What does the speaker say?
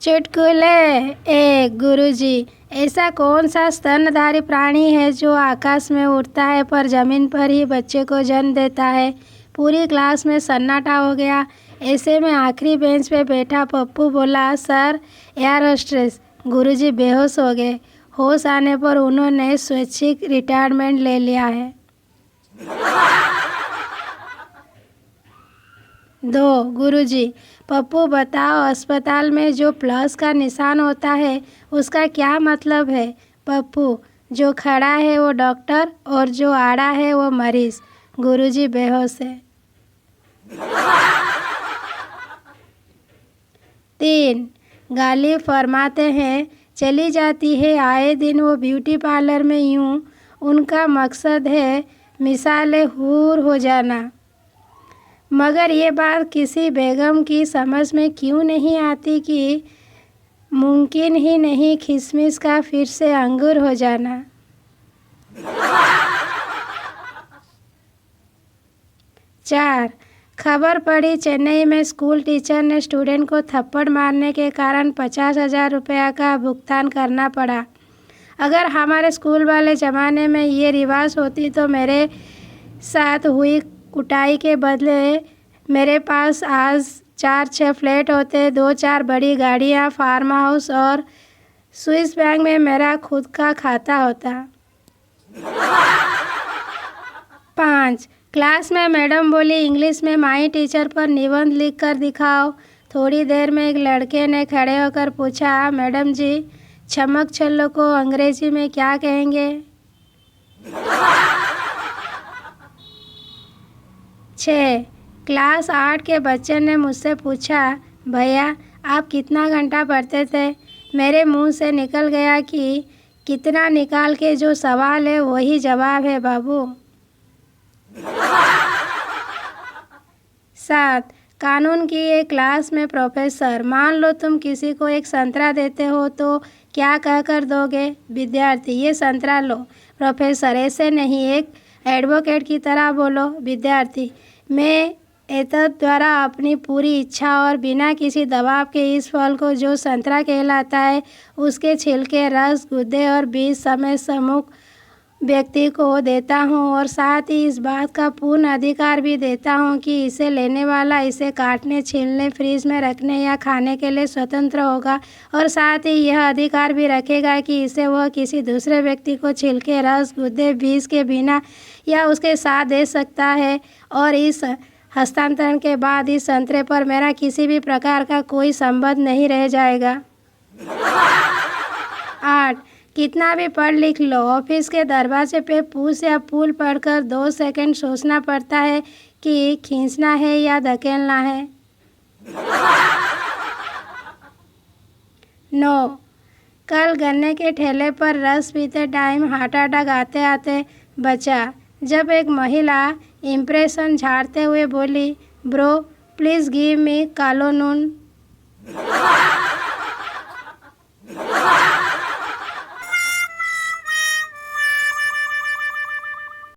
चुटकुले। एक गुरुजी, ऐसा कौन सा स्तनधारी प्राणी है जो आकाश में उड़ता है पर जमीन पर ही बच्चे को जन्म देता है। पूरी क्लास में सन्नाटा हो गया। ऐसे में आखिरी बेंच पे बैठा पप्पू बोला, सर एयर होस्टेस। गुरुजी बेहोश हो गए। होश आने पर उन्होंने स्वैच्छिक रिटायरमेंट ले लिया है। 2 गुरुजी, पप्पू बताओ, अस्पताल में जो प्लस का निशान होता है उसका क्या मतलब है। पप्पू, जो खड़ा है वो डॉक्टर और जो आड़ा है वो मरीज। गुरुजी बेहोश है। 3 गालिब फरमाते हैं, चली जाती है आए दिन वो ब्यूटी पार्लर में यूं, उनका मकसद है मिसाले हूर हो जाना। मगर ये बात किसी बेगम की समझ में क्यों नहीं आती कि मुमकिन ही नहीं किशमिश का फिर से अंगूर हो जाना। 4 खबर पड़ी, चेन्नई में स्कूल टीचर ने स्टूडेंट को थप्पड़ मारने के कारण 50,000 रुपया का भुगतान करना पड़ा। अगर हमारे स्कूल वाले ज़माने में ये रिवाज होती तो मेरे साथ हुई कुटाई के बदले मेरे पास आज 4-6 फ्लैट होते, 2-4 बड़ी गाड़ियाँ, फार्म हाउस और स्विस बैंक में मेरा खुद का खाता होता। 5 क्लास में मैडम बोली, इंग्लिश में माई टीचर पर निबंध लिख कर दिखाओ। थोड़ी देर में एक लड़के ने खड़े होकर पूछा, मैडम जी, छमक छल्लो को अंग्रेजी में क्या कहेंगे। 6 क्लास 8 के बच्चे ने मुझसे पूछा, भैया आप कितना घंटा पढ़ते थे। मेरे मुंह से निकल गया कि कितना निकाल के जो सवाल है वही जवाब है बाबू। 7 कानून की एक क्लास में प्रोफेसर, मान लो तुम किसी को एक संतरा देते हो तो क्या कहकर दोगे। विद्यार्थी, ये संतरा लो। प्रोफेसर, ऐसे नहीं, एक एडवोकेट की तरह बोलो। विद्यार्थी, मैं एतद द्वारा अपनी पूरी इच्छा और बिना किसी दबाव के इस फल को जो संतरा कहलाता है उसके छिलके, रस, गूदे और बीज समेत सम्मुख व्यक्ति को देता हूँ और साथ ही इस बात का पूर्ण अधिकार भी देता हूँ कि इसे लेने वाला इसे काटने, छीलने, फ्रीज में रखने या खाने के लिए स्वतंत्र होगा और साथ ही यह अधिकार भी रखेगा कि इसे वह किसी दूसरे व्यक्ति को छिलके, रस, गूदे, बीज के बिना या उसके साथ दे सकता है और इस हस्तांतरण के बाद इस संतरे पर मेरा किसी भी प्रकार का कोई संबंध नहीं रह जाएगा। 8 कितना भी पढ़ लिख लो, ऑफिस के दरवाजे पे पूछ या पुल पढ़कर 2 सेकंड सोचना पड़ता है कि खींचना है या धकेलना है। 9 कल गन्ने के ठेले पर रस पीते टाइम हार्ट अटैक आते आते बचा जब एक महिला इम्प्रेशन झाड़ते हुए बोली, ब्रो प्लीज़ गिव मी कालो नून।